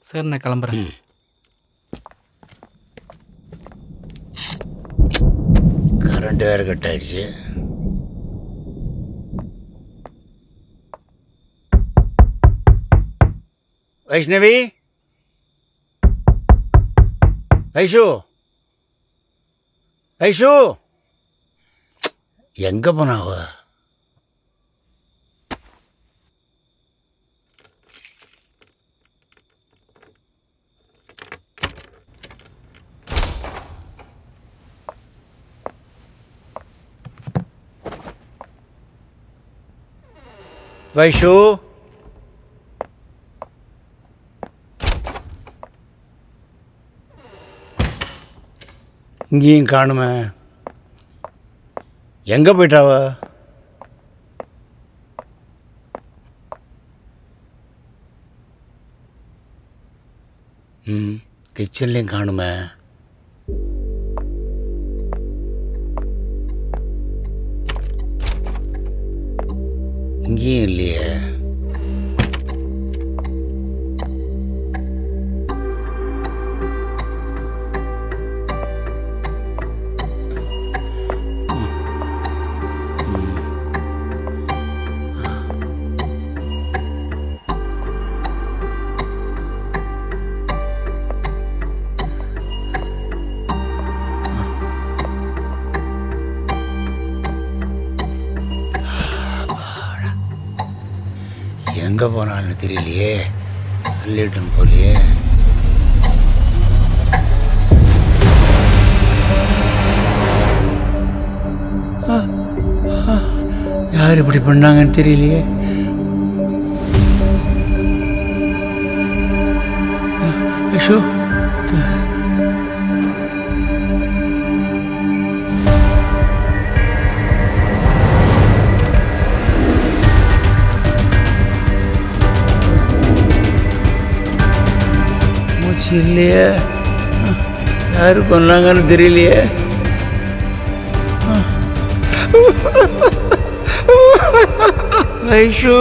Sir நான் கிளம்புறேன். Current வேறு கட் ஆயிடுச்சு. வைஷ்ணவி, வைஷு, வைஷு எங்கே போனாவ? வைஷு, இங்கேயும் காணுமே. எங்கே போயிட்டாவ? கிச்சன்லேயும் காணுமே. இங்கேயும் இல்லையே. எங்கே போனான்னு தெரியலையே. சொல்லிட்டோம் போலியே. யார் இப்படி பண்ணாங்கன்னு தெரியலையே. ஐயோ, மூச்சு இல்லையே. யாரு பண்ணாங்கன்னு தெரியலையே. வைஷு,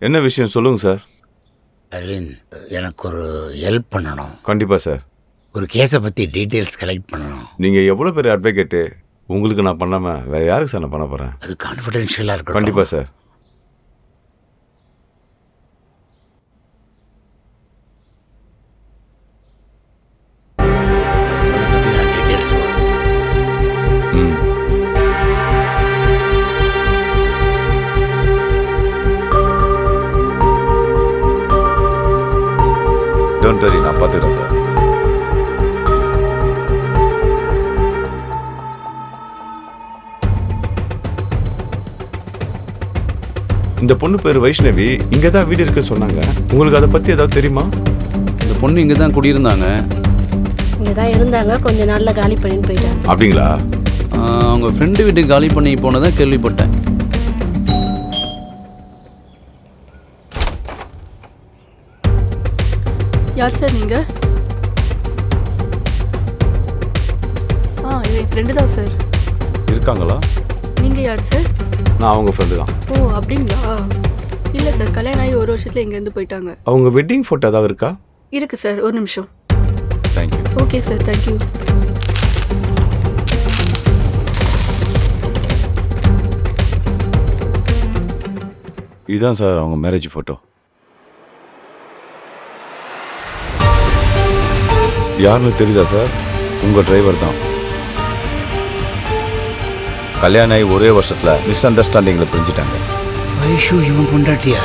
என்ன விஷயம் சொல்லுங்க சார். அரவிந்த், எனக்கு ஒரு ஹெல்ப் பண்ணணும். கண்டிப்பாக சார். ஒரு கேஸை பற்றி டீட்டெயில்ஸ் கலெக்ட் பண்ணணும். நீங்கள் எவ்வளோ பெரிய அட்வொகேட்டு, உங்களுக்கு நான் பண்ணாமல் வேறு யாருக்கு சார் நான் பண்ண போகிறேன்? அது கான்ஃபிடென்ஷியலாக இருக்கும். கண்டிப்பாக சார். டீட்டெயில்ஸ் ம் டோன்ட் வரி, நான் பார்த்துக்கிறேன் சார். இந்த பொண்ணு பேர் வைஷ்ணவி, இங்கே தான் வீடு இருக்குன்னு சொன்னாங்க. உங்களுக்கு அதை பற்றி ஏதாவது தெரியுமா? இந்த பொண்ணு இங்கே தான் குடியிருந்தாங்க. இங்கே தான் இருந்தாங்க, கொஞ்ச நாளில் காலி பண்ணிட்டு போயிட்டாங்க. அப்படிங்களா? அவங்க ஃப்ரெண்டு வீட்டுக்கு காலி பண்ணி போனதான் கேள்விப்பட்டேன். யார் சார் நீங்க? இது என் ஃப்ரெண்டு தான் சார். இருக்காங்களா? நீங்க யார் சார்? நான் அவங்க ஃப்ரெண்டு தான். ஓ அப்படிங்களா? இல்லை சார், கல்யாணம் ஆகி ஒரு வருஷத்துல இங்கேருந்து போயிட்டாங்க. அவங்க வெட்டிங் ஃபோட்டோ ஏதாவது இருக்கா? இருக்கு சார், ஒரு நிமிஷம். தேங்க்யூ. Okay sir, thank you. இதுதான் சார் அவங்க மேரேஜ் ஃபோட்டோ. யாருன்னு தெரியுதா சார்? உங்கள் டிரைவர் தான். கல்யாணம் ஆகி ஒரே வருஷத்தில் மிஸ் அண்டர்ஸ்டாண்டிங்கில் பிரிஞ்சுட்டாங்க. வைஷு இவன் பொண்டாட்டியா?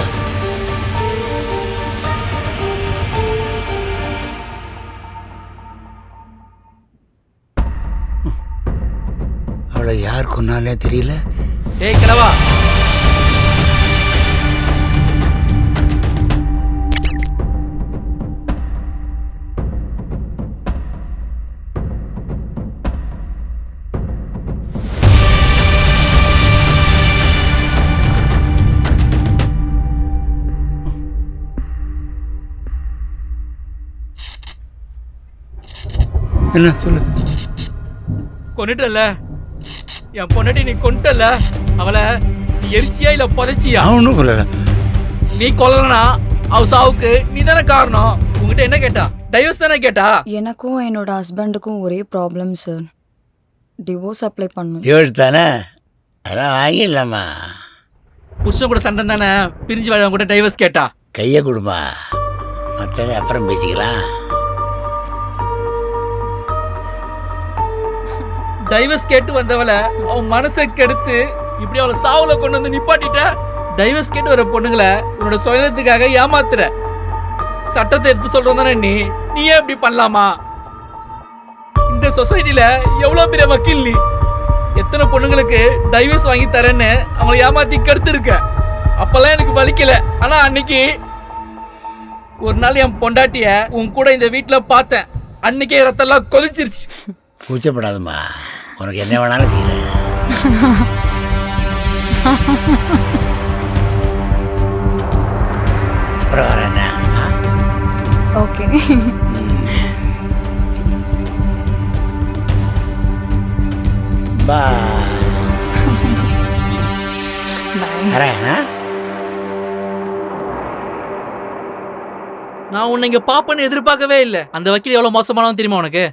அவளை யார் கொன்னாலே தெரியல. ஏய் கிழவா, என்ன சொல்லு? கொன்னுட்டல என் பொண்டாட்டி, நீ கொன்னுட்டல அவளை. எரிச்சியா இல்ல புதைச்சியா? ஒன்றும் சொல்லல. நீ கொல்லனா அவ சாவுக்கு நீ தானே காரணம். உங்ககிட்ட என்ன கேட்டா? டைவர்ஸ் தானே கேட்டா? எனக்கும் என்னோட ஹஸ்பண்டுக்கும் ஒரே ப்ராப்ளம் சார். டிவோர்ஸ் அப்ளை பண்ணும். டிவோர்ஸ் தானே, அதான் வாங்கிடலாமா. புருஷன் கூட சண்டை தானே, பிரிஞ்சு வாழ கூட டைவர்ஸ் கேட்டா? கையை கொடுமா, மற்றது அப்புறம் பேசிக்கலாம். டைவர்ஸ் கேட்டு வந்தவளை அவன் மனசை கெடுத்து இப்படி அவளை சாவுல கொண்டு வந்து நிப்பாட்டிட்ட. டைவர்ஸ் கேட்டு வர பொண்ணுங்களை உன்னோட சுயநலத்துக்காக ஏமாத்துற. சட்டத்தை எடுத்து சொல்றோம் தானே நீ ஏன் இப்படி பண்ணலாமா? இந்த சொசைட்டில எவ்வளவு பெரிய வக்கீல் நீ. எத்தனை பொண்ணுங்களுக்கு டைவர்ஸ் வாங்கி தரேன்னு அவங்களை ஏமாத்தி கெடுத்து இருக்க. அப்பெல்லாம் எனக்கு வலிக்கல. ஆனா அன்னைக்கு ஒரு நாள் என் பொண்டாட்டிய உன் கூட இந்த வீட்டுல பார்த்தேன். அன்னைக்கே ரத்தெல்லாம் கொதிச்சிருச்சு. கூச்சப்படாதம்மா, உனக்கு என்ன வேணாலும் செய்யறேன். அப்புறம் வர என்ன? ஓகே. நான் உன்னை இங்க பாப்பேன்னு எதிர்பார்க்கவே இல்லை. அந்த வக்கீல் எவ்வளவு மோசமானவன் தெரியுமா உனக்கு?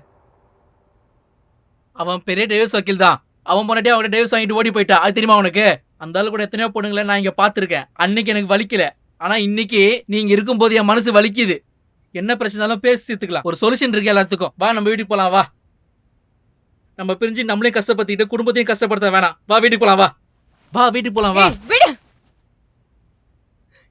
அவன் பெரிய டைவர்ஸ் வக்கீல் தான். அவன் பொண்டாட்டி அவன் டைவர்ஸ் வாங்கிட்டு ஓடி போயிட்டா. அது தெரியுமா உனக்கு? அந்த ஆளு கூட எத்தனையோ பொண்ணுங்களை நான் இங்க பாத்துருக்கேன். அன்னைக்கு எனக்கு வலிக்கல. ஆனா இன்னைக்கு நீங்க இருக்கும்போது என் மனசு வலிக்குது. என்ன பிரச்சனைனாலும் பேசி தீர்த்துக்கலாம். ஒரு சொல்யூஷன் இருக்கு எல்லாத்துக்கும். வா நம்ம வீட்டுக்கு போலாம். வா, நம்ம பிரிஞ்சு நம்மளையும் கஷ்டப்படுத்திட்டு குடும்பத்தையும் கஷ்டப்படுத்த வேணாம். வா வீட்டுக்கு போலாம். வா வா வீட்டுக்கு போலாம். வா. விடு.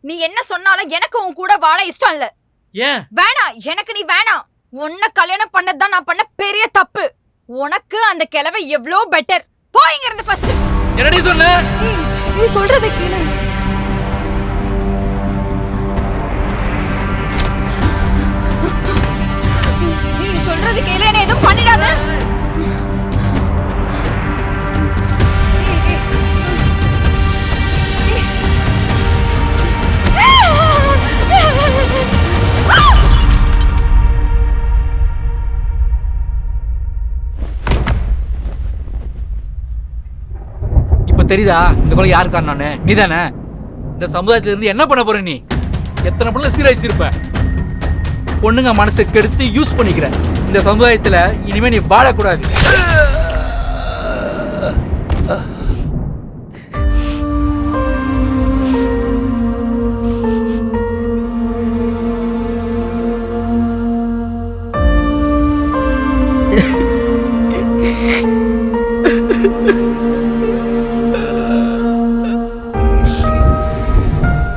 நீ என்ன சொன்னாலும் எனக்கு உன் கூட வாழ இஷ்டம் இல்ல. ஏன் வேணாம், எனக்கு நீ வேணாம். உன்னை கல்யாணம் பண்ணதான் நான் பண்ண பெரிய தப்பு. உனக்கு அந்த கிழவை எவ்வளோ பெட்டர். போயிங்க இருந்து ஃபர்ஸ்ட். என்னடி சொன்ன? நீ சொல்றத கேளு. நீ சொல்றது கேளு, என்ன எதுவும் பண்ணிடாத. தெரியுதா இந்த கொலை யாரு காரணம்னு? நீ தானே. இந்த சமுதாயத்துல இருந்து என்ன பண்ண போற நீ? எத்தனை பொண்ணு சீராய்ச்சி இருப்ப. பொண்ணுங்க மனசை கெடுத்து யூஸ் பண்ணிக்கிற. இந்த சமுதாயத்துல இனிமே நீ வாழக்கூடாது.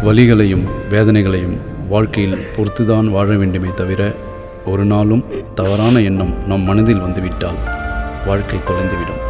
வலிகளையும் வேதனைகளையும் வாழ்க்கையில் பொறுத்துதான் வாழ வேண்டுமே தவிர, ஒரு நாளும் தவறான எண்ணம் நம் மனதில் வந்துவிட்டால் வாழ்க்கை தொலைந்துவிடும்.